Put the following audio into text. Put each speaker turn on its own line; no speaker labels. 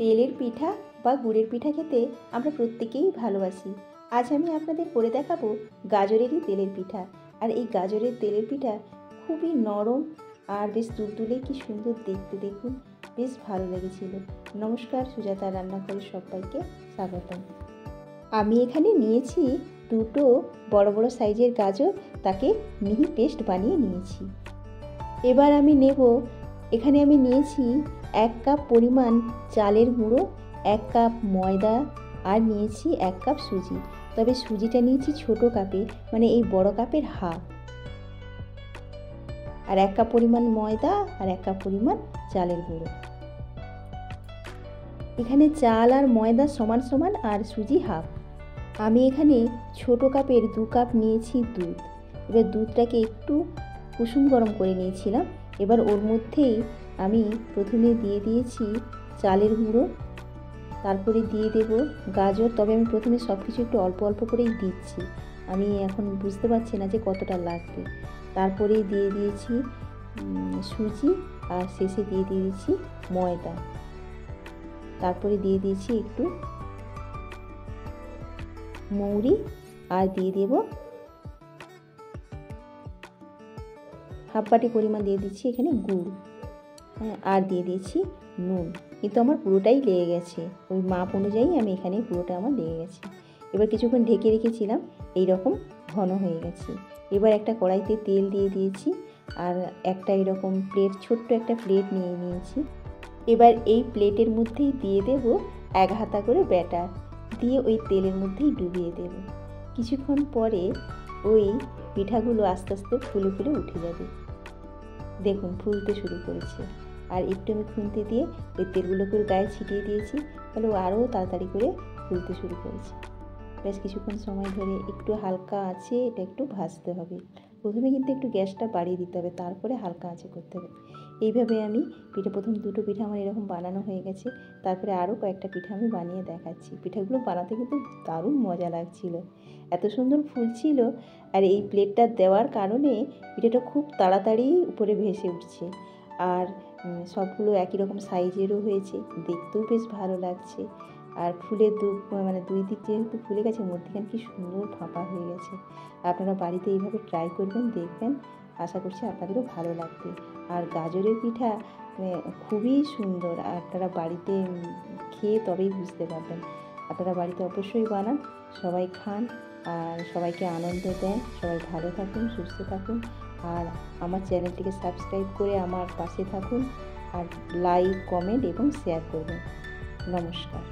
তেলের পিঠা বা গুড়ের পিঠা খেতে আমরা প্রত্যেকেই ভালোবাসি। আজ আমি আপনাদের করে দেখাবো গাজরেরই তেলের পিঠা। আর এই গাজরের তেলের পিঠা খুবই নরম আর বেশ তুলতুলে, কি সুন্দর দেখতে, দেখুন বেশ ভালো লেগেছিল। নমস্কার, সুজাতা রান্নাঘরে সবাইকে স্বাগতম। আমি এখানে নিয়েছি দুটো বড় বড় সাইজের গাজর, তাকে মিহি পেস্ট বানিয়ে নিয়েছি। এবার আমি নেব, এখানে আমি নিয়েছি 1 কাপ পরিমাণ চালের গুঁড়ো, 1 কাপ ময়দা আর নিয়েছি 1 কাপ সুজি। তবে সুজিটা নিয়েছি ছোট কাপে, মানে এই বড় কাপের হাফ। আর 1 কাপ পরিমাণ ময়দা আর 1 কাপ পরিমাণ চালের গুঁড়ো। এখানে চাল আর ময়দা সমান সমান আর সুজি হাফ। আমি এখানে ছোট কাপের 2 কাপ নিয়েছি দুধ। এবার দুধটাকে একটু কুসুম গরম করে নিয়েছিলাম। এবার ওর মধ্যেই আমি প্রথমে দিয়ে দিয়েছি চালের গুঁড়ো, তারপরে দিয়ে দেব গাজর। তবে আমি প্রথমে সব কিছু একটু অল্প অল্প করেই দিচ্ছি, আমি এখন বুঝতে পারছি না যে কতটা লাগবে। তারপরেই দিয়ে দিয়েছি সুজি আর শেষে দিয়ে দিয়েছি ময়দা। তারপরে দিয়ে দিয়েছি একটু মৌরি আর দিয়ে দেব হাফ বাটি পরিমাণ দিয়ে দিচ্ছি এখানে গুড়, আর দিয়ে দিয়েছি নুন। কিন্তু আমার পুরোটাই লেগে গেছে, ওই মাপ অনুযায়ী আমি এখানে পুরোটা আমার লেগে গেছে। এবার কিছুক্ষণ ঢেকে রেখেছিলাম, এই রকম ঘন হয়ে গেছে। এবার একটা কড়াইতে তেল দিয়ে দিয়েছি আর একটা এরকম প্লেট, ছোট্ট একটা প্লেট নিয়ে নিয়েছি। এবার এই প্লেটের মধ্যেই দিয়ে দেব 1 হাতা করে ব্যাটার, দিয়ে ওই তেলের মধ্যেই ডুবিয়ে দেব। কিছুক্ষণ পরে ওই পিঠাগুলো আস্তে আস্তে ফুলে ফুলে উঠে যাবে। দেখুন ফুলতে শুরু করেছে। আর একটু আমি খুন্তি দিয়ে ওই তেলগুলোকে গায়ে ছিটিয়ে দিয়েছি, তাহলে ও আরও তাড়াতাড়ি করে ফুলতে শুরু করেছে। বেশ কিছুক্ষণ সময় ধরে একটু হালকা আঁচে এটা একটু ভাজতে হবে। প্রথমে কিন্তু একটু গ্যাসটা বাড়িয়ে দিতে হবে, তারপরে হালকা আঁচে করতে হবে। এইভাবে আমি প্রথম দুটো পিঠা আমার এরকম বানানো হয়ে গেছে। তারপরে আরও কয়েকটা পিঠা আমি বানিয়ে দেখাচ্ছি। পিঠাগুলো বানাতে কিন্তু দারুণ মজা লাগছিল, এত সুন্দর ফুলছিল। আর এই প্লেটটা দেওয়ার কারণে পিঠাটা খুব তাড়াতাড়ি উপরে ভেসে উঠছে। আর সবগুলো একই রকম সাইজেরও হয়েছে, দেখতেও বেশ ভালো লাগছে। আর ফুলের দুই দিক যেহেতু ফুলে গেছে, মধ্যেখানে কি সুন্দর ফাঁপা হয়ে গেছে। আপনারা বাড়িতে এইভাবে ট্রাই করবেন, দেখবেন, আশা করছি আপনাদেরও ভালো লাগবে। আর গাজরের পিঠা খুবই সুন্দর, আর আপনারা বাড়িতে খেয়ে তবেই বুঝতে পারবেন। আপনারা বাড়িতে অবশ্যই বানান, সবাই খান আর সবাইকে আনন্দ দেন। সবাই ভালো থাকুন, সুস্থ থাকুন। আর আমার চ্যানেলটিকে সাবস্ক্রাইব করে আমার পাশে থাকুন, আর লাইক, কমেন্ট এবং শেয়ার করবেন। নমস্কার।